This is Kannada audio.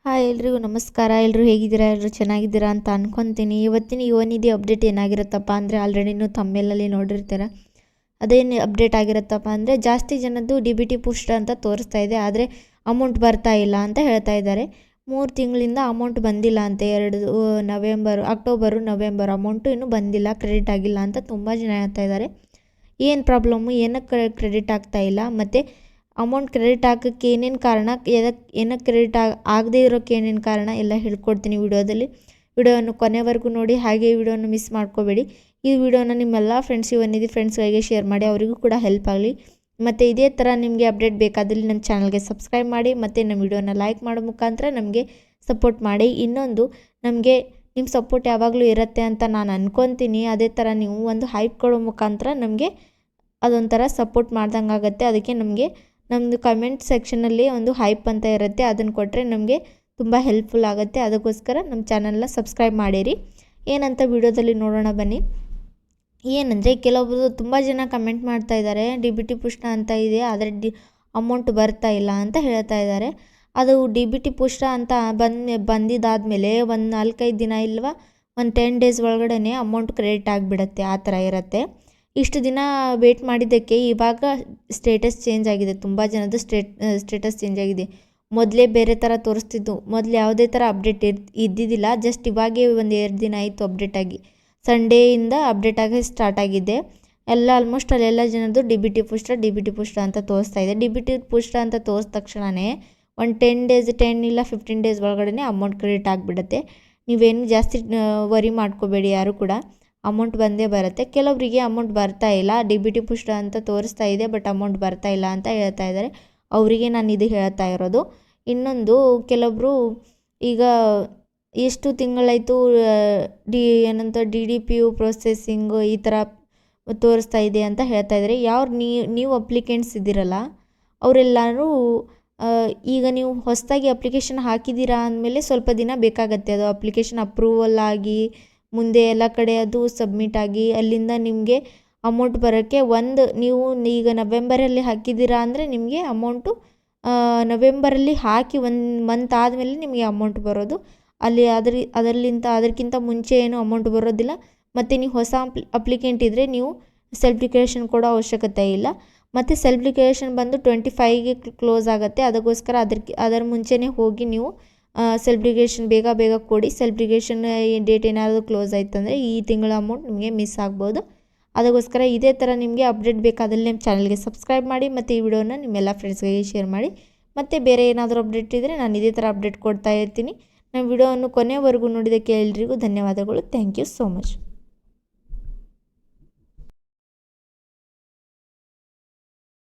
ಹಾಯ್ ಎಲ್ರಿಗೂ ನಮಸ್ಕಾರ. ಎಲ್ಲರೂ ಹೇಗಿದ್ದೀರಾ? ಎಲ್ಲರೂ ಚೆನ್ನಾಗಿದ್ದೀರಾ ಅಂತ ಅನ್ಕೊತೀನಿ. ಇವತ್ತಿನ ಯುವನಿಧಿ ಅಪ್ಡೇಟ್ ಏನಾಗಿರುತ್ತಪ್ಪ ಅಂದರೆ ಆಲ್ರೆಡಿ ನೀವು ತಮ್ಮೇಲಲ್ಲಿ ನೋಡಿರ್ತೀರ. ಅದೇನು ಅಪ್ಡೇಟ್ ಆಗಿರುತ್ತಪ್ಪ ಅಂದರೆ ಜಾಸ್ತಿ ಜನದ್ದು DBT ಪುಷ್ಟ ಅಂತ ತೋರಿಸ್ತಾ ಇದೆ, ಆದರೆ ಅಮೌಂಟ್ ಬರ್ತಾ ಇಲ್ಲ ಅಂತ ಹೇಳ್ತಾ ಇದ್ದಾರೆ. 3 ತಿಂಗಳಿಂದ ಅಮೌಂಟ್ ಬಂದಿಲ್ಲ ಅಂತೆ. ಅಕ್ಟೋಬರು ನವೆಂಬರ್ ಅಮೌಂಟು ಇನ್ನೂ ಬಂದಿಲ್ಲ, ಕ್ರೆಡಿಟ್ ಆಗಿಲ್ಲ ಅಂತ ತುಂಬ ಜನ ಹೇಳ್ತಾ ಇದ್ದಾರೆ. ಏನು ಪ್ರಾಬ್ಲಮ್ಮು, ಏನಕ್ಕೆ ಕ್ರೆಡಿಟ್ ಆಗ್ತಾ ಇಲ್ಲ, ಮತ್ತು ಅಮೌಂಟ್ ಕ್ರೆಡಿಟ್ ಆಗೋಕ್ಕೆ ಏನೇನು ಕಾರಣ, ಏನಕ್ಕೆ ಕ್ರೆಡಿಟ್ ಆಗದೇ ಇರೋಕ್ಕೆ ಏನೇನು ಕಾರಣ ಎಲ್ಲ ಹೇಳ್ಕೊಡ್ತೀನಿ ವಿಡಿಯೋದಲ್ಲಿ. ವಿಡಿಯೋವನ್ನು ಕೊನೆವರೆಗೂ ನೋಡಿ, ಹಾಗೆ ವಿಡಿಯೋನ ಮಿಸ್ ಮಾಡ್ಕೋಬೇಡಿ. ಈ ವಿಡಿಯೋನ ನಿಮ್ಮೆಲ್ಲ ಫ್ರೆಂಡ್ಸ್ಗಳಿಗೆ ಶೇರ್ ಮಾಡಿ, ಅವರಿಗೂ ಕೂಡ ಹೆಲ್ಪ್ ಆಗಲಿ. ಮತ್ತು ಇದೇ ಥರ ನಿಮಗೆ ಅಪ್ಡೇಟ್ ಬೇಕಾದಲ್ಲಿ ನನ್ನ ಚಾನಲ್ಗೆ ಸಬ್ಸ್ಕ್ರೈಬ್ ಮಾಡಿ, ಮತ್ತು ನಮ್ಮ ವಿಡಿಯೋನ ಲೈಕ್ ಮಾಡೋ ಮುಖಾಂತರ ನಮಗೆ ಸಪೋರ್ಟ್ ಮಾಡಿ. ಇನ್ನೊಂದು, ನಮಗೆ ನಿಮ್ಮ ಸಪೋರ್ಟ್ ಯಾವಾಗಲೂ ಇರುತ್ತೆ ಅಂತ ನಾನು ಅನ್ಕೊತೀನಿ. ಅದೇ ಥರ ನೀವು ಒಂದು ಹೈಪ್ ಕೊಡೋ ಮುಖಾಂತರ ನಮಗೆ ಅದೊಂಥರ ಸಪೋರ್ಟ್ ಮಾಡ್ದಂಗೆ ಆಗುತ್ತೆ. ಅದಕ್ಕೆ ನಮ್ಮದು ಕಮೆಂಟ್ ಸೆಕ್ಷನಲ್ಲಿ ಒಂದು ಹೈಪ್ ಅಂತ ಇರುತ್ತೆ, ಅದನ್ನು ಕೊಟ್ಟರೆ ನಮಗೆ ತುಂಬ ಹೆಲ್ಪ್ಫುಲ್ ಆಗುತ್ತೆ. ಅದಕ್ಕೋಸ್ಕರ ನಮ್ಮ ಚಾನಲ್ನ ಸಬ್ಸ್ಕ್ರೈಬ್ ಮಾಡಿರಿ. ಏನಂತ ವಿಡಿಯೋದಲ್ಲಿ ನೋಡೋಣ ಬನ್ನಿ. ಏನಂದರೆ ಕೆಲವೊಬ್ಬರು ತುಂಬ ಜನ ಕಮೆಂಟ್ ಮಾಡ್ತಾ ಇದ್ದಾರೆ, DBT ಪುಷ್ಟ ಅಂತ ಇದೆ, ಆದರೆ ಅಮೌಂಟ್ ಬರ್ತಾ ಇಲ್ಲ ಅಂತ ಹೇಳ್ತಾ ಇದ್ದಾರೆ. ಅದು DBT ಪುಷ್ಟ ಅಂತ ಬಂದಿದ್ದಾದಮೇಲೆ ಒಂದು 4-5 ದಿನ ಇಲ್ವಾ ಒಂದು 10 ಡೇಸ್ ಒಳಗಡೆ ಅಮೌಂಟ್ ಕ್ರೆಡಿಟ್ ಆಗಿಬಿಡುತ್ತೆ. ಆ ಥರ ಇರುತ್ತೆ. ಇಷ್ಟು ದಿನ ವೇಟ್ ಮಾಡಿದ್ದಕ್ಕೆ ಇವಾಗ ಸ್ಟೇಟಸ್ ಚೇಂಜ್ ಆಗಿದೆ. ತುಂಬ ಜನದ್ದು ಸ್ಟೇಟಸ್ ಚೇಂಜ್ ಆಗಿದೆ. ಮೊದಲೇ ಬೇರೆ ಥರ ತೋರಿಸ್ತಿದ್ದು, ಮೊದಲು ಯಾವುದೇ ಥರ ಅಪ್ಡೇಟ್ ಇದ್ದಿದ್ದಿಲ್ಲ. ಜಸ್ಟ್ ಇವಾಗೇ 1-2 ದಿನ ಆಯಿತು ಅಪ್ಡೇಟ್ ಆಗಿ. ಸಂಡೇಯಿಂದ ಅಪ್ಡೇಟ್ ಆಗಿ ಸ್ಟಾರ್ಟ್ ಆಗಿದೆ. ಆಲ್ಮೋಸ್ಟ್ ಅಲ್ಲೆಲ್ಲ ಜನದ್ದು DBT ಪುಷ್ಟ ಅಂತ ತೋರಿಸ್ತಾ ಇದೆ. DBT ಪುಷ್ಟ ಅಂತ ತೋರಿಸಿದ ತಕ್ಷಣವೇ ಒಂದು 10 ಇಲ್ಲ 15 ಡೇಸ್ ಒಳಗಡೆ ಅಮೌಂಟ್ ಕ್ರೆಡಿಟ್ ಆಗಿಬಿಡುತ್ತೆ. ನೀವೇನು ಜಾಸ್ತಿ ವರಿ ಮಾಡ್ಕೋಬೇಡಿ ಯಾರು ಕೂಡ, ಅಮೌಂಟ್ ಬಂದೇ ಬರುತ್ತೆ. ಕೆಲವರಿಗೆ ಅಮೌಂಟ್ ಬರ್ತಾ ಇಲ್ಲ, DBT ಪುಷ್ಟ ಅಂತ ತೋರಿಸ್ತಾ ಇದೆ, ಬಟ್ ಅಮೌಂಟ್ ಬರ್ತಾ ಇಲ್ಲ ಅಂತ ಹೇಳ್ತಾ ಇದ್ದಾರೆ. ಅವರಿಗೆ ನಾನು ಇದು ಹೇಳ್ತಾ ಇರೋದು. ಇನ್ನೊಂದು, ಕೆಲವೊಬ್ಬರು ಈಗ ಎಷ್ಟು ತಿಂಗಳಾಯಿತು DDPU ಪ್ರೊಸೆಸಿಂಗು ಈ ಥರ ತೋರಿಸ್ತಾ ಇದೆ ಅಂತ ಹೇಳ್ತಾ ಇದ್ದಾರೆ. ನೀವು ಅಪ್ಲಿಕೆಂಟ್ಸ್ ಇದ್ದೀರಲ್ಲ ಅವರೆಲ್ಲರೂ ಈಗ ನೀವು ಹೊಸದಾಗಿ ಅಪ್ಲಿಕೇಶನ್ ಹಾಕಿದ್ದೀರಾ ಅಂದಮೇಲೆ ಸ್ವಲ್ಪ ದಿನ ಬೇಕಾಗತ್ತೆ. ಅದು ಅಪ್ಲಿಕೇಶನ್ ಅಪ್ರೂವಲ್ ಆಗಿ ಮುಂದೆ ಎಲ್ಲ ಕಡೆ ಅದು ಸಬ್ಮಿಟ್ ಆಗಿ ಅಲ್ಲಿಂದ ನಿಮಗೆ ಅಮೌಂಟ್ ಬರೋಕ್ಕೆ ನೀವು ಈಗ ನವೆಂಬರಲ್ಲಿ ಹಾಕಿದ್ದೀರಾ ಅಂದರೆ ನಿಮಗೆ ಅಮೌಂಟು ನವೆಂಬರಲ್ಲಿ ಹಾಕಿ 1 ಮಂತ್ ಆದಮೇಲೆ ನಿಮಗೆ ಅಮೌಂಟ್ ಬರೋದು. ಅಲ್ಲಿ ಅದಕ್ಕಿಂತ ಮುಂಚೆ ಏನು ಅಮೌಂಟ್ ಬರೋದಿಲ್ಲ. ಮತ್ತು ನೀವು ಹೊಸ ಅಪ್ಲಿಕೆಂಟ್ ಇದ್ದರೆ ನೀವು ಸೆಲ್ಫ್ ಡಿಕ್ಲರೇಷನ್ ಕೊಡೋ ಅವಶ್ಯಕತೆ ಇಲ್ಲ. ಮತ್ತು ಸೆಲ್ಫ್ ಡಿಕ್ಲರೇಷನ್ ಬಂದು 25ಗೆ ಕ್ಲೋಸ್ ಆಗುತ್ತೆ. ಅದಕ್ಕೋಸ್ಕರ ಅದರ ಮುಂಚೆನೇ ಹೋಗಿ ನೀವು ಸೆಲ್ಫ್ ಡಿಕ್ಲರೇಷನ್ ಬೇಗ ಕೊಡಿ. ಸೆಲ್ಫ್ ಡಿಕ್ಲರೇಷನ್ ಡೇಟ್ ಏನಾದರೂ ಕ್ಲೋಸ್ ಆಯ್ತಂದರೆ ಈ ತಿಂಗಳ ಅಮೌಂಟ್ ನಿಮಗೆ ಮಿಸ್ ಆಗ್ಬೋದು. ಅದಕ್ಕೋಸ್ಕರ ಇದೇ ಥರ ನಿಮಗೆ ಅಪ್ಡೇಟ್ ಬೇಕಾದಲ್ಲಿ ನಮ್ಮ ಚಾನಲ್ಗೆ ಸಬ್ಸ್ಕ್ರೈಬ್ ಮಾಡಿ, ಮತ್ತು ಈ ವಿಡಿಯೋನ ನಿಮ್ಮೆಲ್ಲ ಫ್ರೆಂಡ್ಸ್ಗಳಿಗೆ ಶೇರ್ ಮಾಡಿ. ಮತ್ತು ಬೇರೆ ಏನಾದರೂ ಅಪ್ಡೇಟ್ ಇದ್ದರೆ ನಾನು ಇದೇ ಥರ ಅಪ್ಡೇಟ್ ಕೊಡ್ತಾ ಇರ್ತೀನಿ. ನಮ್ಮ ವಿಡಿಯೋವನ್ನು ಕೊನೆವರೆಗೂ ನೋಡಿದ್ದಕ್ಕೆ ಎಲ್ರಿಗೂ ಧನ್ಯವಾದಗಳು. Thank you so much.